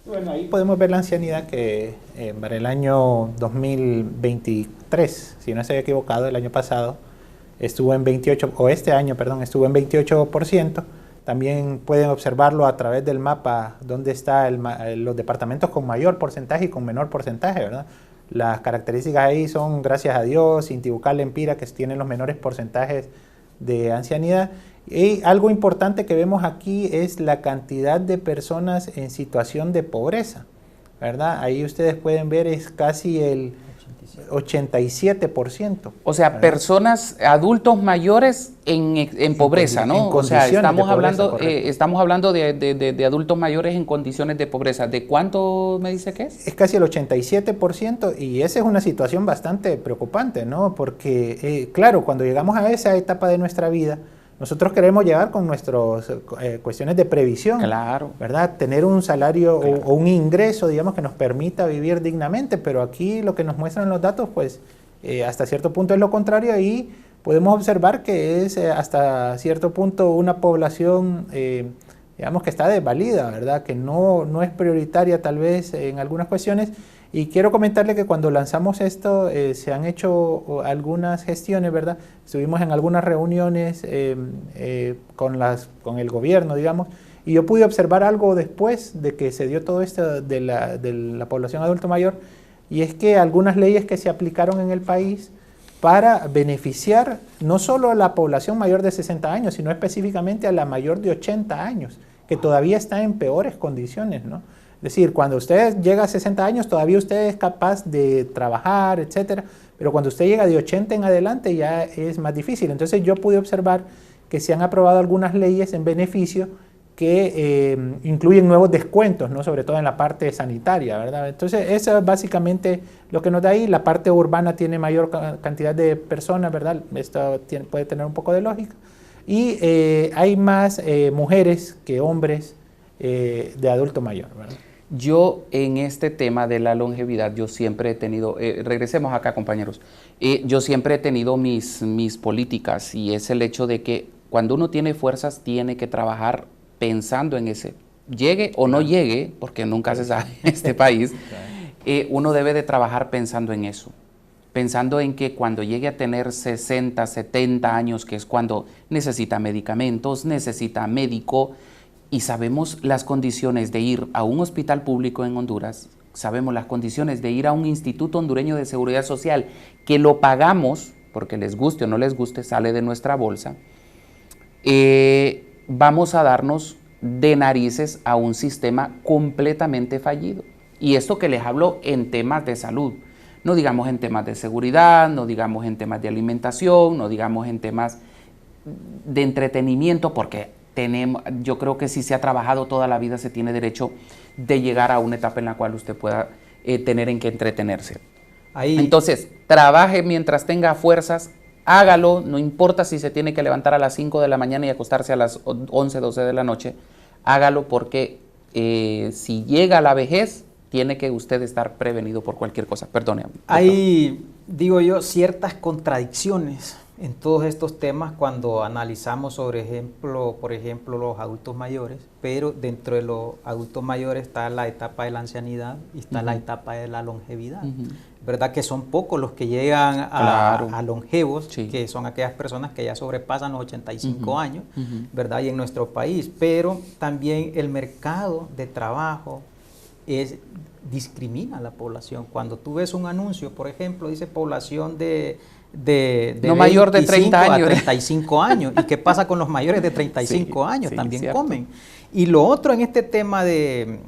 Bueno, ahí podemos ver la ancianidad que para el año 2023, si no estoy equivocado, el año pasado estuvo en 28, o este año, perdón, estuvo en 28%. También pueden observarlo a través del mapa donde están los departamentos con mayor porcentaje y con menor porcentaje, ¿verdad? Las características ahí son, gracias a Dios, Intibucá, Lempira, que tienen los menores porcentajes de ancianidad. Y algo importante que vemos aquí es la cantidad de personas en situación de pobreza, ¿verdad? Ahí ustedes pueden ver es casi el 87%. O sea, ¿verdad? Personas, adultos mayores en pobreza, ¿no? O sea, estamos hablando de adultos mayores en condiciones de pobreza. ¿De cuánto me dice que es? Es casi el 87%, y esa es una situación bastante preocupante, ¿no? Porque, claro, cuando llegamos a esa etapa de nuestra vida, nosotros queremos llegar con nuestras cuestiones de previsión, claro, ¿verdad? Tener un salario, claro, o un ingreso, digamos, que nos permita vivir dignamente, pero aquí lo que nos muestran los datos, pues, hasta cierto punto es lo contrario, y podemos observar que es hasta cierto punto una población, digamos, que está desvalida, ¿verdad? Que no es prioritaria tal vez en algunas cuestiones. Y quiero comentarle que cuando lanzamos esto se han hecho algunas gestiones, ¿verdad? Estuvimos en algunas reuniones con el gobierno, digamos, y yo pude observar algo después de que se dio todo esto de la población adulto mayor, y es que algunas leyes que se aplicaron en el país para beneficiar no solo a la población mayor de 60 años, sino específicamente a la mayor de 80 años, que todavía está en peores condiciones, ¿no? Es decir, cuando usted llega a 60 años, todavía usted es capaz de trabajar, etcétera, pero cuando usted llega de 80 en adelante ya es más difícil. Entonces yo pude observar que se han aprobado algunas leyes en beneficio que incluyen nuevos descuentos, ¿no? Sobre todo en la parte sanitaria, ¿verdad? Entonces eso es básicamente lo que nos da ahí. La parte urbana tiene mayor cantidad de personas, ¿verdad? Esto puede tener un poco de lógica. Y hay más mujeres que hombres de adulto mayor, ¿verdad? Yo en este tema de la longevidad, yo siempre he tenido, regresemos acá compañeros, yo siempre he tenido mis políticas, y es el hecho de que cuando uno tiene fuerzas tiene que trabajar pensando en ese, llegue o no llegue, porque nunca se sabe en este país, uno debe de trabajar pensando en eso, pensando en que cuando llegue a tener 60, 70 años, que es cuando necesita medicamentos, necesita médico, y sabemos las condiciones de ir a un hospital público en Honduras, sabemos las condiciones de ir a un Instituto Hondureño de Seguridad Social, que lo pagamos, porque les guste o no les guste, sale de nuestra bolsa, vamos a darnos de narices a un sistema completamente fallido. Y esto que les hablo en temas de salud, no digamos en temas de seguridad, no digamos en temas de alimentación, no digamos en temas de entretenimiento, porque yo creo que si se ha trabajado toda la vida se tiene derecho de llegar a una etapa en la cual usted pueda tener en que entretenerse. Entonces, trabaje mientras tenga fuerzas, hágalo, no importa si se tiene que levantar a las 5 de la mañana y acostarse a las 11, 12 de la noche, hágalo, porque si llega a la vejez, tiene que usted estar prevenido por cualquier cosa. Perdone. Hay, digo yo, ciertas contradicciones en todos estos temas cuando analizamos, por ejemplo, los adultos mayores, pero dentro de los adultos mayores está la etapa de la ancianidad y está la etapa de la longevidad. ¿Verdad? Que son pocos los que llegan a longevos, sí, que son aquellas personas que ya sobrepasan los 85 años, ¿verdad? Y en nuestro país, pero también el mercado de trabajo discrimina a la población. Cuando tú ves un anuncio, por ejemplo, dice población de no mayor de 30 años. A 35 años. ¿Y qué pasa con los mayores de 35 años? También cierto. Comen. Y lo otro en este tema de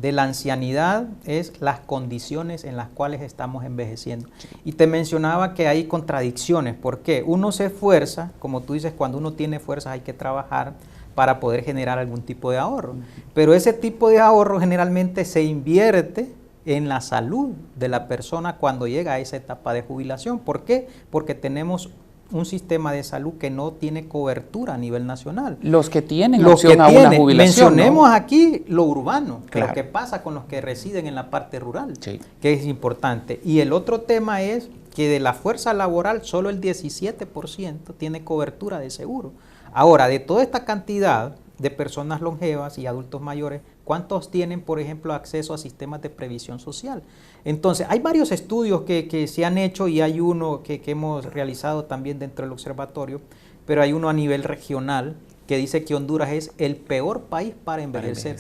la ancianidad es las condiciones en las cuales estamos envejeciendo. Sí. Y te mencionaba que hay contradicciones. ¿Por qué? Uno se esfuerza, como tú dices, cuando uno tiene fuerzas hay que trabajar para poder generar algún tipo de ahorro. Pero ese tipo de ahorro generalmente se invierte en la salud de la persona cuando llega a esa etapa de jubilación. ¿Por qué? Porque tenemos un sistema de salud que no tiene cobertura a nivel nacional. Los que tienen opción a una jubilación. Mencionemos aquí lo urbano, claro. Lo que pasa con los que residen en la parte rural, sí, que es importante. Y el otro tema es que de la fuerza laboral solo el 17% tiene cobertura de seguro. Ahora, de toda esta cantidad de personas longevas y adultos mayores, ¿cuántos tienen, por ejemplo, acceso a sistemas de previsión social? Entonces, hay varios estudios que se han hecho y hay uno que hemos realizado también dentro del observatorio, pero hay uno a nivel regional que dice que Honduras es el peor país para envejecer.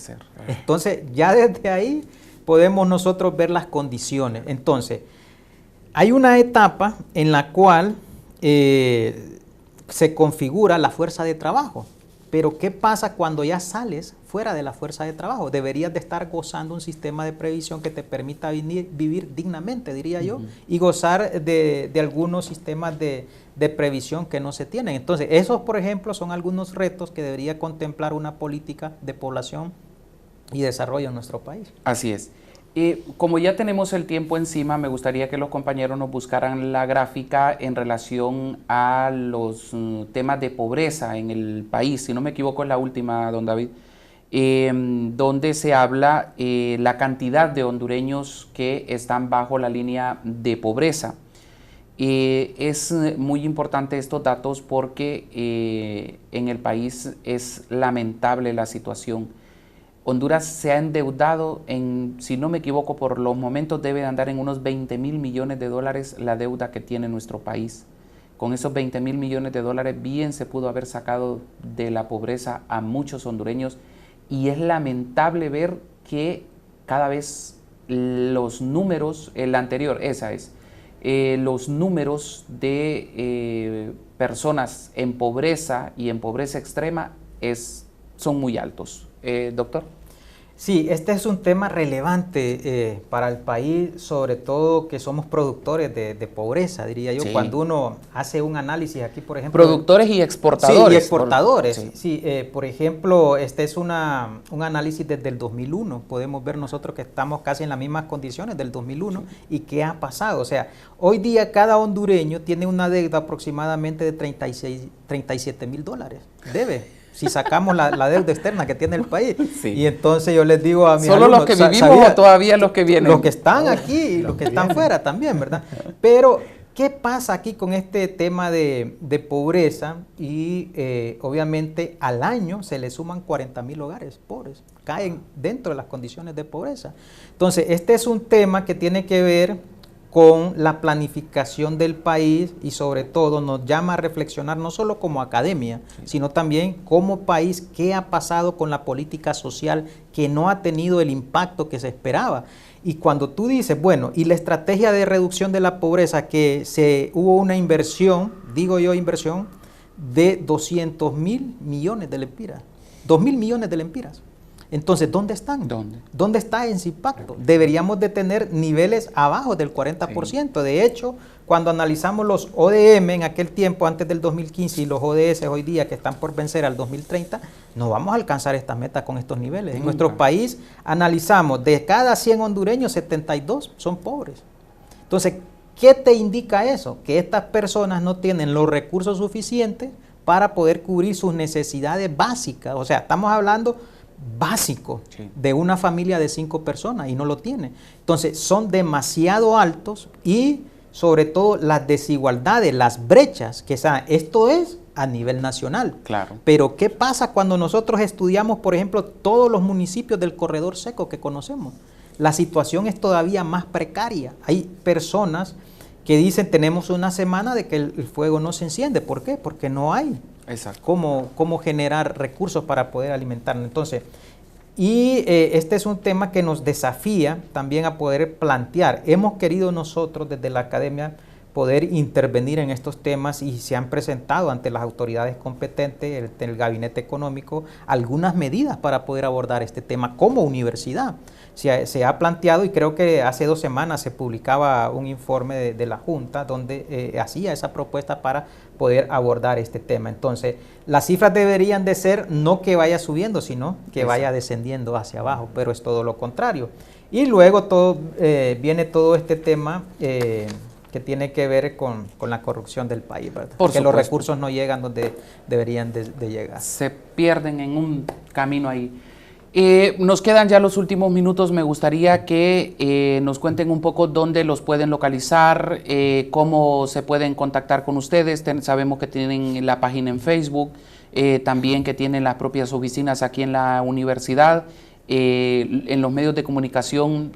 Entonces, ya desde ahí podemos nosotros ver las condiciones. Entonces, hay una etapa en la cual se configura la fuerza de trabajo. Pero ¿qué pasa cuando ya sales fuera de la fuerza de trabajo? Deberías de estar gozando un sistema de previsión que te permita vivir dignamente, diría yo, y gozar de algunos sistemas de previsión que no se tienen. Entonces, esos, por ejemplo, son algunos retos que debería contemplar una política de población y desarrollo en nuestro país. Así es. Como ya tenemos el tiempo encima, me gustaría que los compañeros nos buscaran la gráfica en relación a los temas de pobreza en el país. Si no me equivoco, es la última, don David, donde se habla la cantidad de hondureños que están bajo la línea de pobreza. Es muy importante estos datos porque en el país es lamentable la situación. Honduras se ha endeudado si no me equivoco, por los momentos debe andar en unos 20,000 millones de dólares la deuda que tiene nuestro país. Con esos 20,000 millones de dólares bien se pudo haber sacado de la pobreza a muchos hondureños y es lamentable ver que cada vez los números, los números de personas en pobreza y en pobreza extrema son muy altos. Doctor. Sí, este es un tema relevante para el país, sobre todo que somos productores de pobreza, diría yo. Sí. Cuando uno hace un análisis aquí, por ejemplo... Productores y exportadores. Sí, y exportadores. Sí, por ejemplo, este es un análisis desde el 2001. Podemos ver nosotros que estamos casi en las mismas condiciones del 2001. Sí. ¿Y qué ha pasado? O sea, hoy día cada hondureño tiene una deuda aproximadamente de 37,000 dólares. Debe. Si sacamos la deuda externa que tiene el país. Sí. Y entonces yo les digo a mis ¿Solo alumnos, los que vivimos o todavía los que vienen? Los que están aquí y los que están fuera también, ¿verdad? Pero, ¿qué pasa aquí con este tema de pobreza? Y obviamente al año se le suman 40,000 hogares pobres. Caen dentro de las condiciones de pobreza. Entonces, este es un tema que tiene que ver con la planificación del país y sobre todo nos llama a reflexionar no solo como academia, sino también como país qué ha pasado con la política social que no ha tenido el impacto que se esperaba. Y cuando tú dices, bueno, y la estrategia de reducción de la pobreza, que hubo una inversión, digo yo inversión, de 200,000 millones de lempiras, 2,000 millones de lempiras. Entonces, ¿dónde están? ¿Dónde está ese impacto? Deberíamos de tener niveles abajo del 40%. Sí. De hecho, cuando analizamos los ODM en aquel tiempo, antes del 2015, y los ODS hoy día que están por vencer al 2030, no vamos a alcanzar estas metas con estos niveles. En nuestro país analizamos, de cada 100 hondureños, 72 son pobres. Entonces, ¿qué te indica eso? Que estas personas no tienen los recursos suficientes para poder cubrir sus necesidades básicas. O sea, estamos hablando básico de una familia de 5 personas y no lo tiene. Entonces son demasiado altos y sobre todo las desigualdades, las brechas que están, esto es a nivel nacional. Claro. Pero ¿qué pasa cuando nosotros estudiamos, por ejemplo, todos los municipios del corredor seco que conocemos? La situación es todavía más precaria. Hay personas que dicen tenemos una semana de que el fuego no se enciende. ¿Por qué? Porque no hay. Exacto. Cómo generar recursos para poder alimentarnos. Entonces, este es un tema que nos desafía también a poder plantear. Hemos querido nosotros desde la academia poder intervenir en estos temas y se han presentado ante las autoridades competentes, el Gabinete Económico, algunas medidas para poder abordar este tema como universidad. Se ha planteado y creo que hace 2 semanas se publicaba un informe de la Junta donde hacía esa propuesta para poder abordar este tema. Entonces, las cifras deberían de ser no que vaya subiendo, sino que vaya descendiendo hacia abajo, pero es todo lo contrario. Y luego viene todo este tema que tiene que ver con la corrupción del país, ¿verdad? Por que supuesto. los recursos no llegan donde deberían de llegar. Se pierden en un camino ahí. Nos quedan ya los últimos minutos. Me gustaría que nos cuenten un poco dónde los pueden localizar, cómo se pueden contactar con ustedes. Sabemos que tienen la página en Facebook, también que tienen las propias oficinas aquí en la universidad. En los medios de comunicación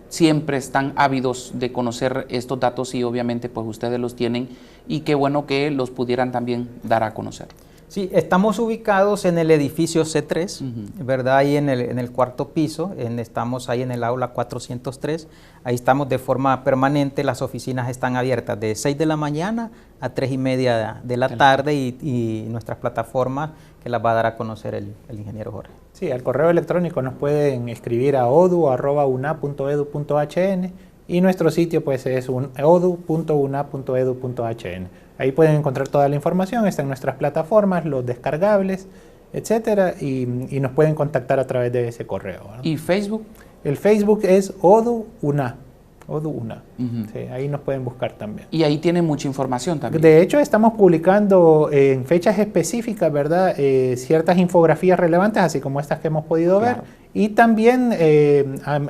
siempre están ávidos de conocer estos datos y obviamente pues ustedes los tienen y qué bueno que los pudieran también dar a conocer. Sí, estamos ubicados en el edificio C3, ¿verdad? Ahí en el cuarto piso, estamos ahí en el aula 403, ahí estamos de forma permanente, las oficinas están abiertas de 6 de la mañana a 3:30 de la tarde y nuestras plataformas que las va a dar a conocer el ingeniero Jorge. Sí, al correo electrónico nos pueden escribir a odu@una.edu.hn y nuestro sitio pues es odu.una.edu.hn. Ahí pueden encontrar toda la información, está en nuestras plataformas, los descargables, etcétera, y nos pueden contactar a través de ese correo, ¿no? ¿Y Facebook? El Facebook es ODU-UNA. ODU-UNA. Sí, ahí nos pueden buscar también. Y ahí tienen mucha información también. De hecho, estamos publicando en fechas específicas, ¿verdad? Ciertas infografías relevantes, así como estas que hemos podido ver. Y también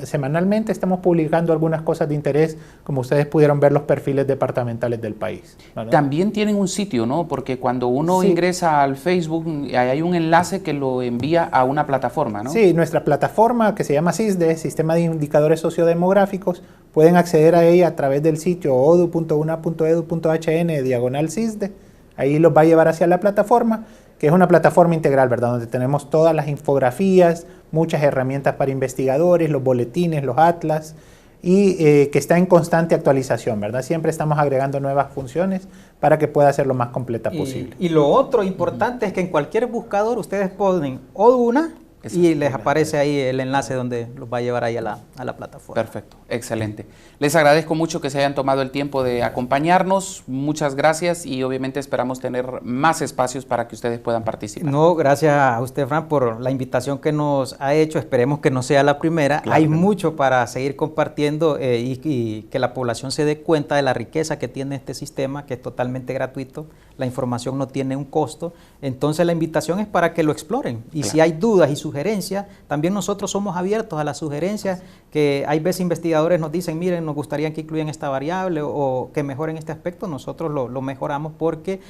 semanalmente estamos publicando algunas cosas de interés, como ustedes pudieron ver los perfiles departamentales del país, ¿verdad? También tienen un sitio, ¿no? Porque cuando uno ingresa al Facebook, hay un enlace que lo envía a una plataforma, ¿no? Sí, nuestra plataforma que se llama SISDE, Sistema de Indicadores Sociodemográficos, pueden acceder a ella a través del sitio odu.una.edu.hn/SISDE. Ahí los va a llevar hacia la plataforma, que es una plataforma integral, ¿verdad? Donde tenemos todas las infografías, muchas herramientas para investigadores, los boletines, los atlas, y que está en constante actualización, ¿verdad? Siempre estamos agregando nuevas funciones para que pueda ser lo más completa posible. Y lo otro importante es que en cualquier buscador ustedes ponen ODU-UNA y les aparece ahí el enlace donde los va a llevar ahí a la plataforma. Perfecto, excelente. Les agradezco mucho que se hayan tomado el tiempo de acompañarnos. Muchas gracias y obviamente esperamos tener más espacios para que ustedes puedan participar. No, gracias a usted, Fran, por la invitación que nos ha hecho. Esperemos que no sea la primera. Claro, hay mucho para seguir compartiendo y que la población se dé cuenta de la riqueza que tiene este sistema, que es totalmente gratuito. La información no tiene un costo. Entonces la invitación es para que lo exploren. Y si hay dudas y sugerencias, también nosotros somos abiertos a las sugerencias, que hay veces investigadores nos dicen, miren, nos gustaría que incluyan esta variable o que mejoren este aspecto. Nosotros lo mejoramos porque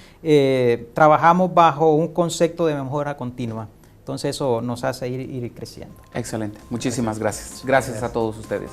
trabajamos bajo un concepto de mejora continua. Entonces eso nos hace ir creciendo. Excelente. Muchísimas gracias. Gracias a todos ustedes.